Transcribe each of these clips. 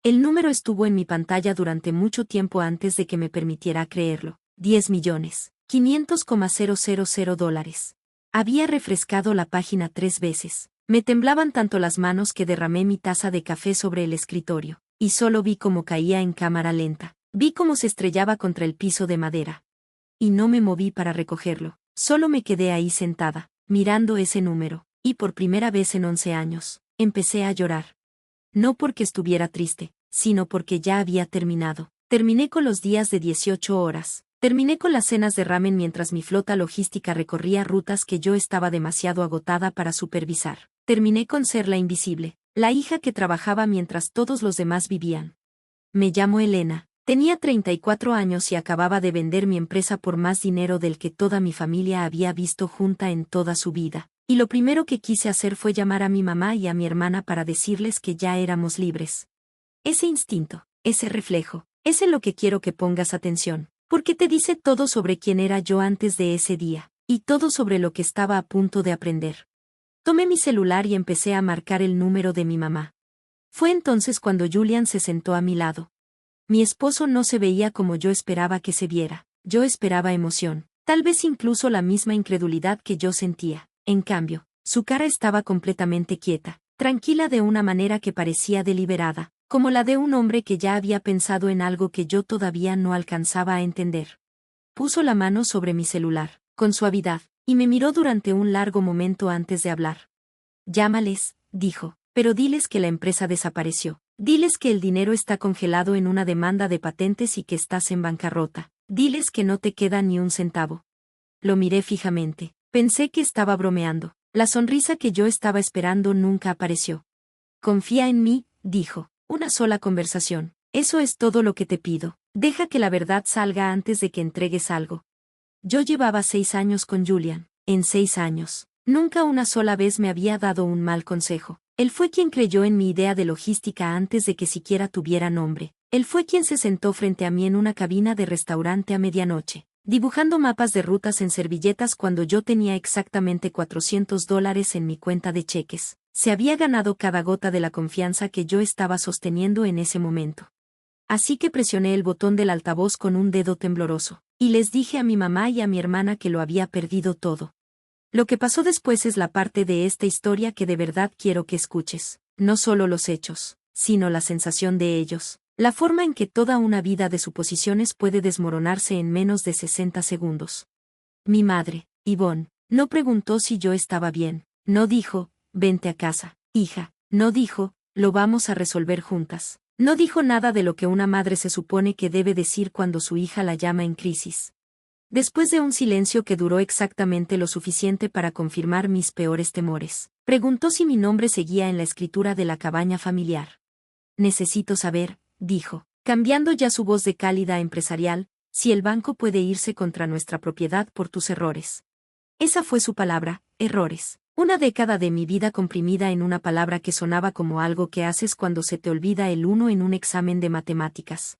El número estuvo en mi pantalla durante mucho tiempo antes de que me permitiera creerlo. 10.500.000 dólares. Había refrescado la página 3 veces. Me temblaban tanto las manos que derramé mi taza de café sobre el escritorio, y solo vi cómo caía en cámara lenta. Vi cómo se estrellaba contra el piso de madera. Y no me moví para recogerlo. Solo me quedé ahí sentada, mirando ese número, y por primera vez en 11 años, empecé a llorar. No porque estuviera triste, sino porque ya había terminado. Terminé con los días de 18 horas. Terminé con las cenas de ramen mientras mi flota logística recorría rutas que yo estaba demasiado agotada para supervisar. Terminé con ser la invisible, la hija que trabajaba mientras todos los demás vivían. Me llamo Elena. Tenía 34 años y acababa de vender mi empresa por más dinero del que toda mi familia había visto junta en toda su vida. Y lo primero que quise hacer fue llamar a mi mamá y a mi hermana para decirles que ya éramos libres. Ese instinto, ese reflejo, es en lo que quiero que pongas atención, porque te dice todo sobre quién era yo antes de ese día, y todo sobre lo que estaba a punto de aprender. Tomé mi celular y empecé a marcar el número de mi mamá. Fue entonces cuando Julian se sentó a mi lado. Mi esposo no se veía como yo esperaba que se viera. Yo esperaba emoción, tal vez incluso la misma incredulidad que yo sentía. En cambio, su cara estaba completamente quieta, tranquila de una manera que parecía deliberada, como la de un hombre que ya había pensado en algo que yo todavía no alcanzaba a entender. Puso la mano sobre mi celular, con suavidad, y me miró durante un largo momento antes de hablar. Llámales, dijo, pero diles que la empresa desapareció. Diles que el dinero está congelado en una demanda de patentes y que estás en bancarrota. Diles que no te queda ni un centavo. Lo miré fijamente. Pensé que estaba bromeando. La sonrisa que yo estaba esperando nunca apareció. Confía en mí, dijo. Una sola conversación. Eso es todo lo que te pido. Deja que la verdad salga antes de que entregues algo. Yo llevaba 6 años con Julian. En 6 años, nunca una sola vez me había dado un mal consejo. Él fue quien creyó en mi idea de logística antes de que siquiera tuviera nombre. Él fue quien se sentó frente a mí en una cabina de restaurante a medianoche, dibujando mapas de rutas en servilletas cuando yo tenía exactamente $400 en mi cuenta de cheques. Se había ganado cada gota de la confianza que yo estaba sosteniendo en ese momento. Así que presioné el botón del altavoz con un dedo tembloroso, y les dije a mi mamá y a mi hermana que lo había perdido todo. Lo que pasó después es la parte de esta historia que de verdad quiero que escuches, no solo los hechos, sino la sensación de ellos, la forma en que toda una vida de suposiciones puede desmoronarse en menos de 60 segundos. Mi madre, Yvonne, no preguntó si yo estaba bien, no dijo, vente a casa, hija, no dijo, lo vamos a resolver juntas, no dijo nada de lo que una madre se supone que debe decir cuando su hija la llama en crisis. Después de un silencio que duró exactamente lo suficiente para confirmar mis peores temores, preguntó si mi nombre seguía en la escritura de la cabaña familiar. Necesito saber, dijo, cambiando ya su voz de cálida a empresarial, si el banco puede irse contra nuestra propiedad por tus errores. Esa fue su palabra, errores. Una década de mi vida comprimida en una palabra que sonaba como algo que haces cuando se te olvida el uno en un examen de matemáticas.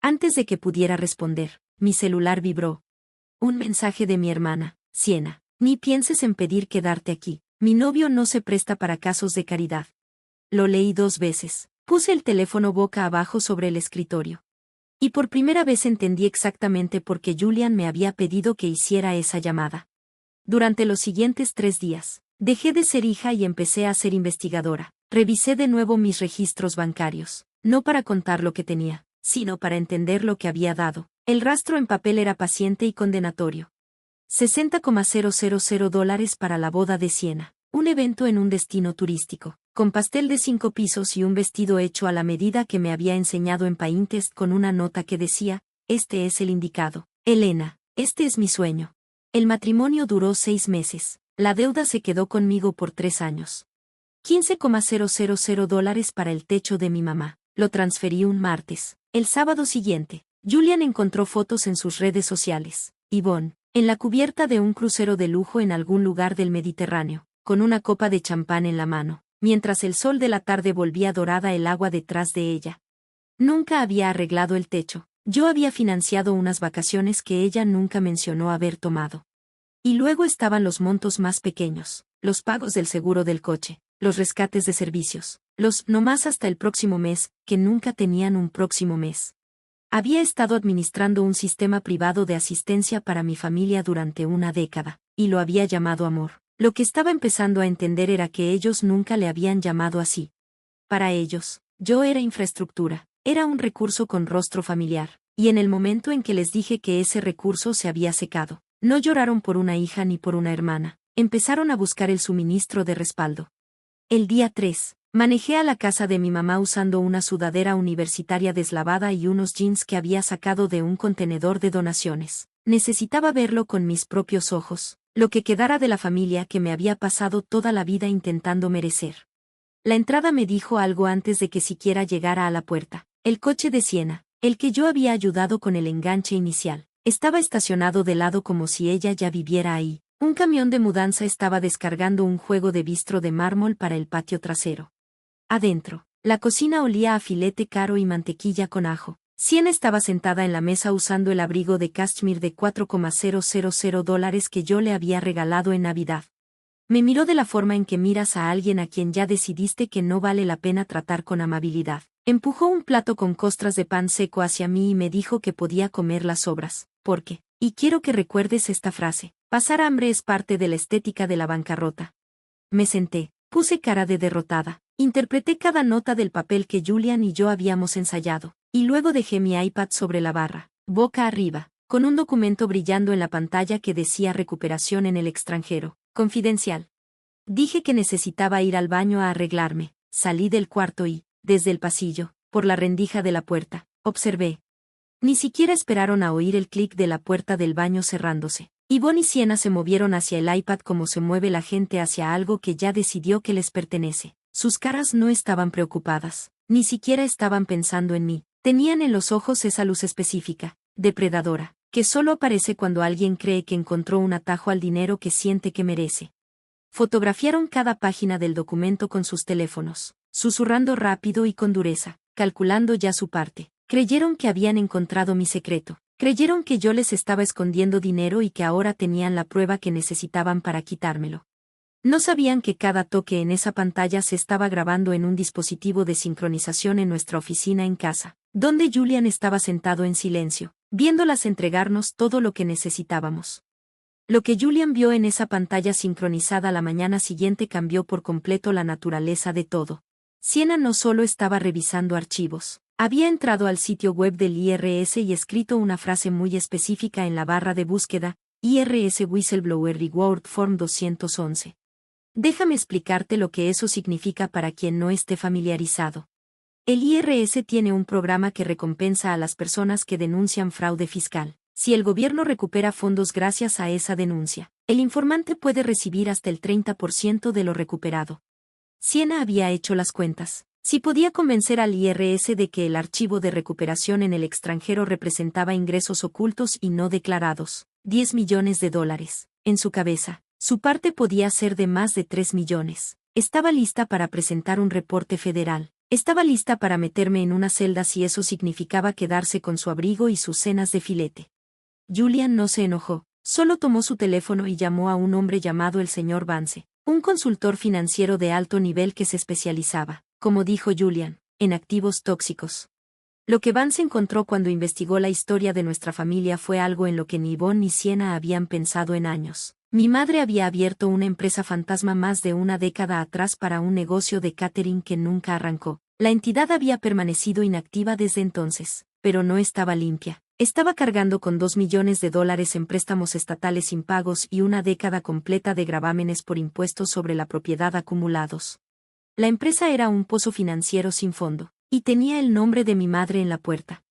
Antes de que pudiera responder, mi celular vibró. Un mensaje de mi hermana, Siena. Ni pienses en pedir quedarte aquí. Mi novio no se presta para casos de caridad. Lo leí 2 veces. Puse el teléfono boca abajo sobre el escritorio. Y por primera vez entendí exactamente por qué Julian me había pedido que hiciera esa llamada. Durante los siguientes 3 días, dejé de ser hija y empecé a ser investigadora. Revisé de nuevo mis registros bancarios, no para contar lo que tenía, sino para entender lo que había dado. El rastro en papel era paciente y condenatorio. $60.000 para la boda de Siena, un evento en un destino turístico, con pastel de 5 pisos y un vestido hecho a la medida que me había enseñado en Pinterest con una nota que decía, este es el indicado. Elena, este es mi sueño. El matrimonio duró 6 meses, la deuda se quedó conmigo por 3 años. $15.000 para el techo de mi mamá, lo transferí un martes. El sábado siguiente, Julian encontró fotos en sus redes sociales. Yvonne, en la cubierta de un crucero de lujo en algún lugar del Mediterráneo, con una copa de champán en la mano, mientras el sol de la tarde volvía dorada el agua detrás de ella. Nunca había arreglado el techo. Yo había financiado unas vacaciones que ella nunca mencionó haber tomado. Y luego estaban los montos más pequeños, los pagos del seguro del coche, los rescates de servicios, Los no más hasta el próximo mes, que nunca tenían un próximo mes. Había estado administrando un sistema privado de asistencia para mi familia durante una década, y lo había llamado amor. Lo que estaba empezando a entender era que ellos nunca le habían llamado así. Para ellos, yo era infraestructura, era un recurso con rostro familiar, y en el momento en que les dije que ese recurso se había secado, no lloraron por una hija ni por una hermana, empezaron a buscar el suministro de respaldo. El día 3. Manejé a la casa de mi mamá usando una sudadera universitaria deslavada y unos jeans que había sacado de un contenedor de donaciones. Necesitaba verlo con mis propios ojos, lo que quedara de la familia que me había pasado toda la vida intentando merecer. La entrada me dijo algo antes de que siquiera llegara a la puerta. El coche de Siena, el que yo había ayudado con el enganche inicial, estaba estacionado de lado como si ella ya viviera ahí. Un camión de mudanza estaba descargando un juego de bistro de mármol para el patio trasero. Adentro, la cocina olía a filete caro y mantequilla con ajo. Siena estaba sentada en la mesa usando el abrigo de cashmere de $4,000 que yo le había regalado en Navidad. Me miró de la forma en que miras a alguien a quien ya decidiste que no vale la pena tratar con amabilidad. Empujó un plato con costras de pan seco hacia mí y me dijo que podía comer las sobras, porque, y quiero que recuerdes esta frase, pasar hambre es parte de la estética de la bancarrota. Me senté, puse cara de derrotada. Interpreté cada nota del papel que Julian y yo habíamos ensayado, y luego dejé mi iPad sobre la barra, boca arriba, con un documento brillando en la pantalla que decía recuperación en el extranjero, confidencial. Dije que necesitaba ir al baño a arreglarme, salí del cuarto y, desde el pasillo, por la rendija de la puerta, observé. Ni siquiera esperaron a oír el clic de la puerta del baño cerrándose. Yvonne y Siena se movieron hacia el iPad como se mueve la gente hacia algo que ya decidió que les pertenece. Sus caras no estaban preocupadas, ni siquiera estaban pensando en mí. Tenían en los ojos esa luz específica, depredadora, que solo aparece cuando alguien cree que encontró un atajo al dinero que siente que merece. Fotografiaron cada página del documento con sus teléfonos, susurrando rápido y con dureza, calculando ya su parte. Creyeron que habían encontrado mi secreto. Creyeron que yo les estaba escondiendo dinero y que ahora tenían la prueba que necesitaban para quitármelo. No sabían que cada toque en esa pantalla se estaba grabando en un dispositivo de sincronización en nuestra oficina en casa, donde Julian estaba sentado en silencio, viéndolas entregarnos todo lo que necesitábamos. Lo que Julian vio en esa pantalla sincronizada la mañana siguiente cambió por completo la naturaleza de todo. Siena no solo estaba revisando archivos, había entrado al sitio web del IRS y escrito una frase muy específica en la barra de búsqueda, IRS Whistleblower Reward Form 211. Déjame explicarte lo que eso significa para quien no esté familiarizado. El IRS tiene un programa que recompensa a las personas que denuncian fraude fiscal. Si el gobierno recupera fondos gracias a esa denuncia, el informante puede recibir hasta el 30% de lo recuperado. Siena había hecho las cuentas. Si podía convencer al IRS de que el archivo de recuperación en el extranjero representaba ingresos ocultos y no declarados, $10 millones, en su cabeza, su parte podía ser de más de 3 millones. Estaba lista para presentar un reporte federal. Estaba lista para meterme en una celda si eso significaba quedarse con su abrigo y sus cenas de filete. Julian no se enojó, solo tomó su teléfono y llamó a un hombre llamado el señor Vance, un consultor financiero de alto nivel que se especializaba, como dijo Julian, en activos tóxicos. Lo que Vance encontró cuando investigó la historia de nuestra familia fue algo en lo que ni Yvonne ni Siena habían pensado en años. Mi madre había abierto una empresa fantasma más de una década atrás para un negocio de catering que nunca arrancó. La entidad había permanecido inactiva desde entonces, pero no estaba limpia. Estaba cargando con $2 millones en préstamos estatales impagos y una década completa de gravámenes por impuestos sobre la propiedad acumulados. La empresa era un pozo financiero sin fondo, y tenía el nombre de mi madre en la puerta.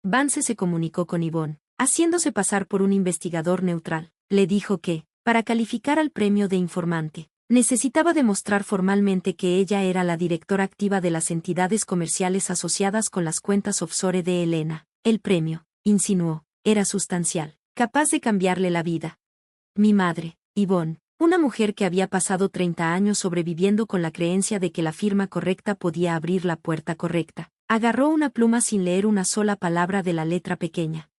Vance se comunicó con Yvonne, haciéndose pasar por un investigador neutral. Le dijo que, para calificar al premio de informante, necesitaba demostrar formalmente que ella era la directora activa de las entidades comerciales asociadas con las cuentas offshore de Elena. El premio, insinuó, era sustancial, capaz de cambiarle la vida. Mi madre, Yvonne, una mujer que había pasado 30 años sobreviviendo con la creencia de que la firma correcta podía abrir la puerta correcta, agarró una pluma sin leer una sola palabra de la letra pequeña.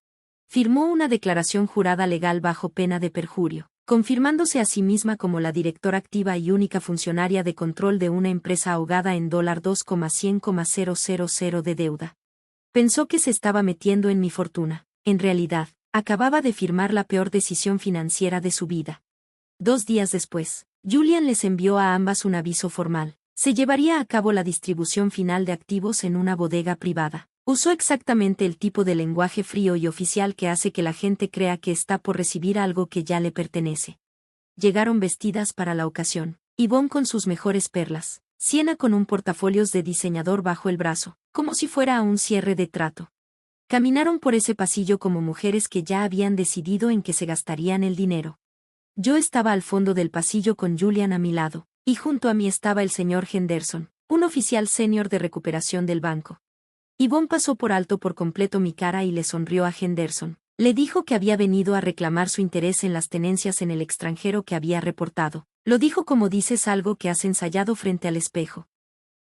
Firmó una declaración jurada legal bajo pena de perjurio, confirmándose a sí misma como la directora activa y única funcionaria de control de una empresa ahogada en $2,100,000 de deuda. Pensó que se estaba metiendo en mi fortuna. En realidad, acababa de firmar la peor decisión financiera de su vida. 2 días después, Julian les envió a ambas un aviso formal. Se llevaría a cabo la distribución final de activos en una bodega privada. Usó exactamente el tipo de lenguaje frío y oficial que hace que la gente crea que está por recibir algo que ya le pertenece. Llegaron vestidas para la ocasión. Yvonne con sus mejores perlas, Sienna con un portafolios de diseñador bajo el brazo, como si fuera a un cierre de trato. Caminaron por ese pasillo como mujeres que ya habían decidido en qué se gastarían el dinero. Yo estaba al fondo del pasillo con Julian a mi lado, y junto a mí estaba el señor Henderson, un oficial senior de recuperación del banco. Yvonne pasó por alto por completo mi cara y le sonrió a Henderson. Le dijo que había venido a reclamar su interés en las tenencias en el extranjero que había reportado. Lo dijo como dices algo que has ensayado frente al espejo.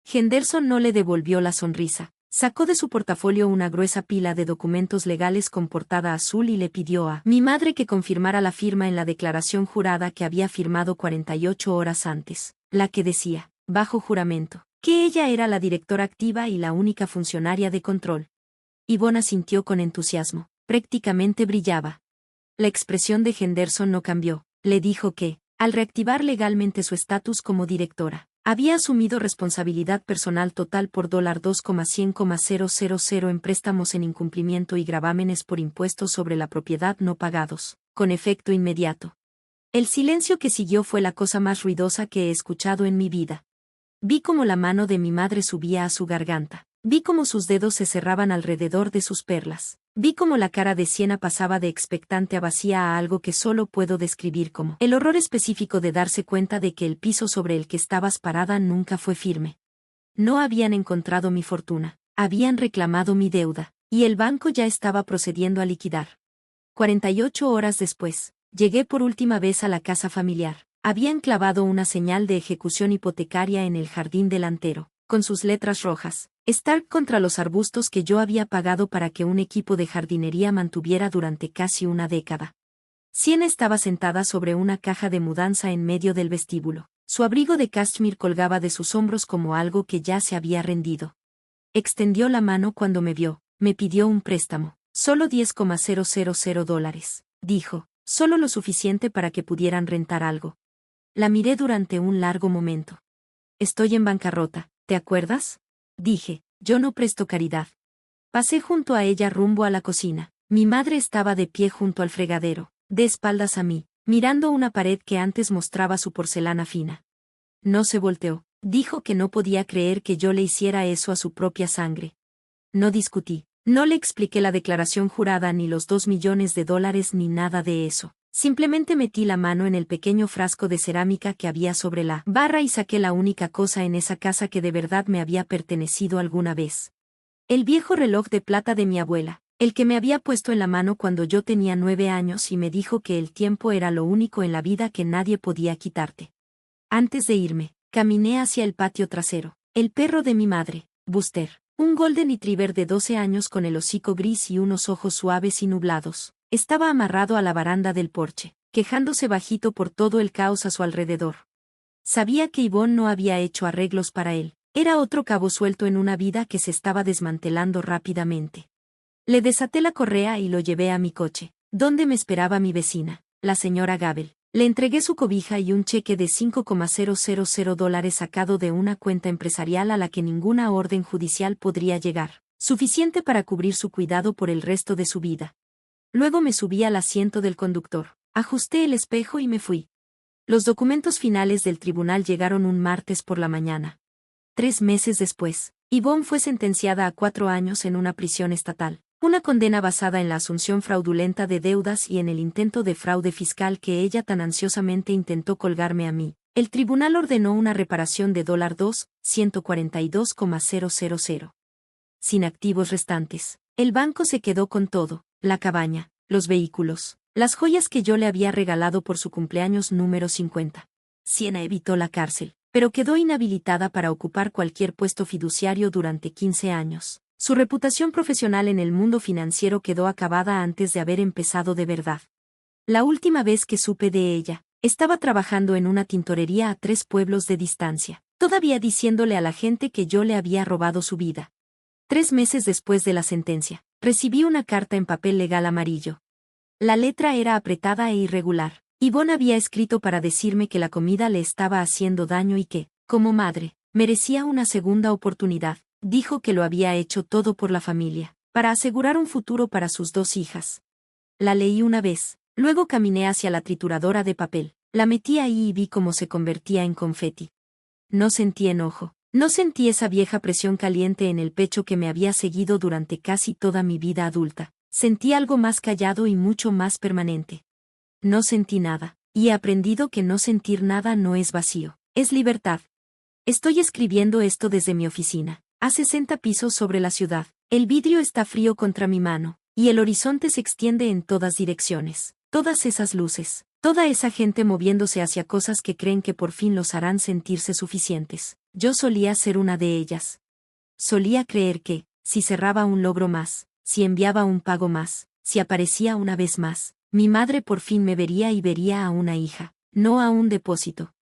Henderson no le devolvió la sonrisa. Sacó de su portafolio una gruesa pila de documentos legales con portada azul y le pidió a mi madre que confirmara la firma en la declaración jurada que había firmado 48 horas antes, la que decía, bajo juramento, que ella era la directora activa y la única funcionaria de control. Yvonne asintió con entusiasmo. Prácticamente brillaba. La expresión de Henderson no cambió. Le dijo que, al reactivar legalmente su estatus como directora, había asumido responsabilidad personal total por $2,100,000 en préstamos en incumplimiento y gravámenes por impuestos sobre la propiedad no pagados, con efecto inmediato. El silencio que siguió fue la cosa más ruidosa que he escuchado en mi vida. Vi cómo la mano de mi madre subía a su garganta. Vi cómo sus dedos se cerraban alrededor de sus perlas. Vi cómo la cara de Sienna pasaba de expectante a vacía a algo que solo puedo describir como el horror específico de darse cuenta de que el piso sobre el que estabas parada nunca fue firme. No habían encontrado mi fortuna, habían reclamado mi deuda, y el banco ya estaba procediendo a liquidar. 48 horas después, llegué por última vez a la casa familiar. Habían clavado una señal de ejecución hipotecaria en el jardín delantero, con sus letras rojas. Stark contra los arbustos que yo había pagado para que un equipo de jardinería mantuviera durante casi una década. Sienna estaba sentada sobre una caja de mudanza en medio del vestíbulo. Su abrigo de cashmere colgaba de sus hombros como algo que ya se había rendido. Extendió la mano cuando me vio, me pidió un préstamo. Solo $10,000, dijo, solo lo suficiente para que pudieran rentar algo. La miré durante un largo momento. Estoy en bancarrota, ¿te acuerdas? Dije, yo no presto caridad. Pasé junto a ella rumbo a la cocina. Mi madre estaba de pie junto al fregadero, de espaldas a mí, mirando una pared que antes mostraba su porcelana fina. No se volteó. Dijo que no podía creer que yo le hiciera eso a su propia sangre. No discutí. No le expliqué la declaración jurada ni los $2 millones ni nada de eso. Simplemente metí la mano en el pequeño frasco de cerámica que había sobre la barra y saqué la única cosa en esa casa que de verdad me había pertenecido alguna vez. El viejo reloj de plata de mi abuela, el que me había puesto en la mano cuando yo tenía 9 años y me dijo que el tiempo era lo único en la vida que nadie podía quitarte. Antes de irme, caminé hacia el patio trasero. El perro de mi madre, Buster, un golden retriever de 12 años con el hocico gris y unos ojos suaves y nublados, estaba amarrado a la baranda del porche, quejándose bajito por todo el caos a su alrededor. Sabía que Yvonne no había hecho arreglos para él. Era otro cabo suelto en una vida que se estaba desmantelando rápidamente. Le desaté la correa y lo llevé a mi coche, donde me esperaba mi vecina, la señora Gabel. Le entregué su cobija y un cheque de $5,000 sacado de una cuenta empresarial a la que ninguna orden judicial podría llegar, suficiente para cubrir su cuidado por el resto de su vida. Luego me subí al asiento del conductor, ajusté el espejo y me fui. Los documentos finales del tribunal llegaron un martes por la mañana. 3 meses después, Yvonne fue sentenciada a 4 años en una prisión estatal, una condena basada en la asunción fraudulenta de deudas y en el intento de fraude fiscal que ella tan ansiosamente intentó colgarme a mí. El tribunal ordenó una reparación de $2,142,000. Sin activos restantes, el banco se quedó con todo, la cabaña, los vehículos, las joyas que yo le había regalado por su cumpleaños número 50. Sienna evitó la cárcel, pero quedó inhabilitada para ocupar cualquier puesto fiduciario durante 15 años. Su reputación profesional en el mundo financiero quedó acabada antes de haber empezado de verdad. La última vez que supe de ella, estaba trabajando en una tintorería a 3 pueblos de distancia, todavía diciéndole a la gente que yo le había robado su vida. 3 meses después de la sentencia, recibí una carta en papel legal amarillo. La letra era apretada e irregular. Yvonne había escrito para decirme que la comida le estaba haciendo daño y que, como madre, merecía una segunda oportunidad. Dijo que lo había hecho todo por la familia, para asegurar un futuro para sus 2 hijas. La leí una vez, luego caminé hacia la trituradora de papel, la metí ahí y vi cómo se convertía en confeti. No sentí enojo, no sentí esa vieja presión caliente en el pecho que me había seguido durante casi toda mi vida adulta. Sentí algo más callado y mucho más permanente. No sentí nada, y he aprendido que no sentir nada no es vacío, es libertad. Estoy escribiendo esto desde mi oficina, a 60 pisos sobre la ciudad. El vidrio está frío contra mi mano, y el horizonte se extiende en todas direcciones. Todas esas luces, toda esa gente moviéndose hacia cosas que creen que por fin los harán sentirse suficientes. Yo solía ser una de ellas. Solía creer que, si cerraba un logro más, si enviaba un pago más, si aparecía una vez más, mi madre por fin me vería y vería a una hija, no a un depósito.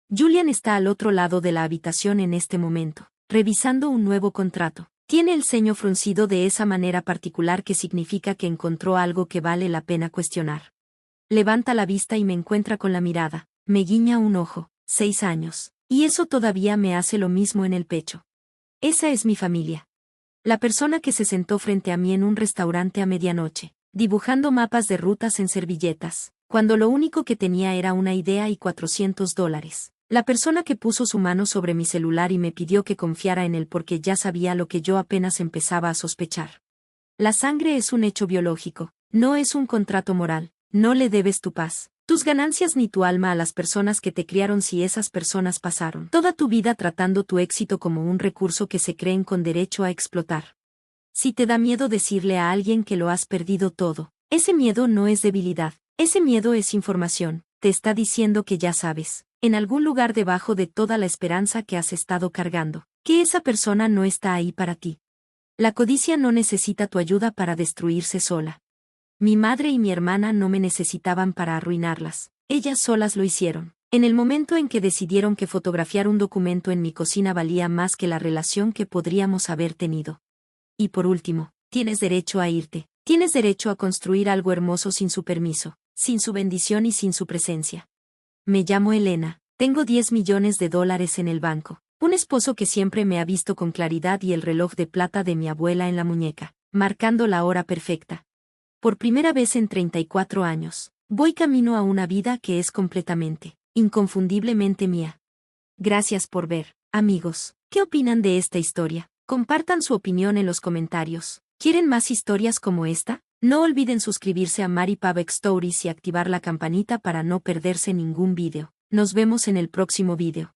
Julian está al otro lado de la habitación en este momento, revisando un nuevo contrato. Tiene el ceño fruncido de esa manera particular que significa que encontró algo que vale la pena cuestionar. Levanta la vista y me encuentra con la mirada, me guiña un ojo, 6 años, y eso todavía me hace lo mismo en el pecho. Esa es mi familia. La persona que se sentó frente a mí en un restaurante a medianoche, dibujando mapas de rutas en servilletas, cuando lo único que tenía era una idea y $400. La persona que puso su mano sobre mi celular y me pidió que confiara en él porque ya sabía lo que yo apenas empezaba a sospechar. La sangre es un hecho biológico, no es un contrato moral, no le debes tu paz, tus ganancias ni tu alma a las personas que te criaron si esas personas pasaron toda tu vida tratando tu éxito como un recurso que se creen con derecho a explotar. Si te da miedo decirle a alguien que lo has perdido todo, ese miedo no es debilidad, ese miedo es información, te está diciendo que ya sabes, en algún lugar debajo de toda la esperanza que has estado cargando, que esa persona no está ahí para ti. La codicia no necesita tu ayuda para destruirse sola. Mi madre y mi hermana no me necesitaban para arruinarlas, ellas solas lo hicieron. En el momento en que decidieron que fotografiar un documento en mi cocina valía más que la relación que podríamos haber tenido. Y por último, tienes derecho a irte, tienes derecho a construir algo hermoso sin su permiso, sin su bendición y sin su presencia. Me llamo Elena, tengo $10 millones en el banco, un esposo que siempre me ha visto con claridad y el reloj de plata de mi abuela en la muñeca, marcando la hora perfecta. Por primera vez en 34 años, voy camino a una vida que es completamente, inconfundiblemente mía. Gracias por ver, amigos. ¿Qué opinan de esta historia? Compartan su opinión en los comentarios. ¿Quieren más historias como esta? No olviden suscribirse a Mari Pavek Stories y activar la campanita para no perderse ningún video. Nos vemos en el próximo video.